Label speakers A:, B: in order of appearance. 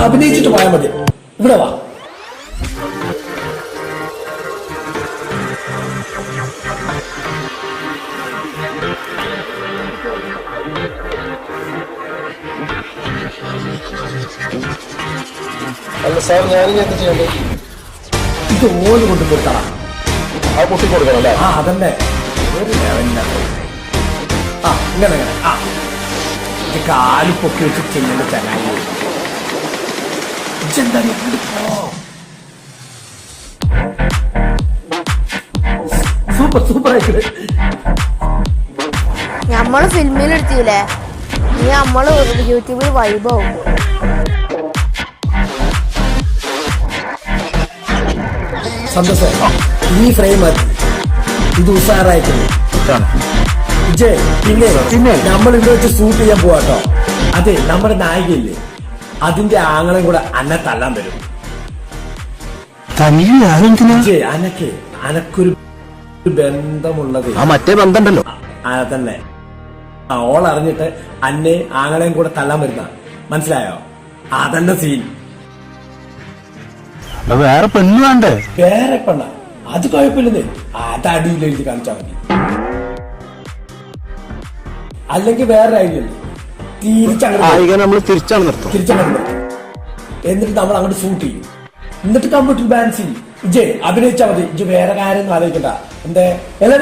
A: അഭിനയിച്ചിട്ട് പോയാൽ മതി. ഇവിടെ വാ.
B: അല്ല സാർ, ഞാനിനി എന്ത് ചെയ്യണ്ടേ?
A: ഇത് ഓല് കൊണ്ട് കൊടുക്കണം.
B: ആ കുട്ടി കൊടുക്കണം അല്ലേ?
A: ആ അതന്നെ. ഒരു ലെവലിനകത്ത് ഇങ്ങനെ കാല് പൊക്കി വെച്ച് ചെയ്യേണ്ട ചങ്ങായി. സൂപ്പർ സൂപ്പർ ആയിട്ട്
C: നമ്മള് ഫിലിമിലെടുത്തില്ലേ, നീ നമ്മള് യൂട്യൂബിൽ വൈബാവും.
A: സന്തോഷം. ഈ ഫ്രെയിം ഇത് ഉഷാറായിട്ടുണ്ട്. പിന്നെ നമ്മൾ ഇവിടെ വെച്ച് ഷൂട്ട് ചെയ്യാൻ പോവാട്ടോ. അതെ, നമ്മുടെ നായികയില്ലേ, അതിന്റെ ആങ്ങളും കൂടെ അന്നെ തള്ളാൻ വരും. അനക്കൊരു ബന്ധമുള്ളത്
B: മറ്റേ ബന്ധമുണ്ടല്ലോ,
A: അതന്നെ. ഓൾ അറിഞ്ഞിട്ട് അന്നെ ആങ്ങളെയും കൂടെ തള്ളാൻ വരുന്ന, മനസ്സിലായോ? അതന്നെ സീൻ.
B: വേറെ പെണ്ണ് വേണ്ടേ?
A: വേറെ പെണ്ണ അത് കുഴപ്പമില്ലെന്നേ. അത് അടിയിൽ എഴുതി കാണിച്ചാൽ മതി. അല്ലെങ്കിൽ വേറെ ഐഡിയ
B: നമ്മൾ തിരിച്ചാണ് നിർത്തും.
A: എന്നിട്ട് നമ്മൾ അങ്ങോട്ട് ഷൂട്ട് ചെയ്യും. എന്നിട്ട് കമ്പ്യൂട്ടർ ബാലൻസ് ചെയ്യും. ഇജ് അഭിനയിച്ചാൽ മതി. ഇജ് വേറെ കാര്യം ആലോചിക്കണ്ട. എന്തേ എല്ലാവരും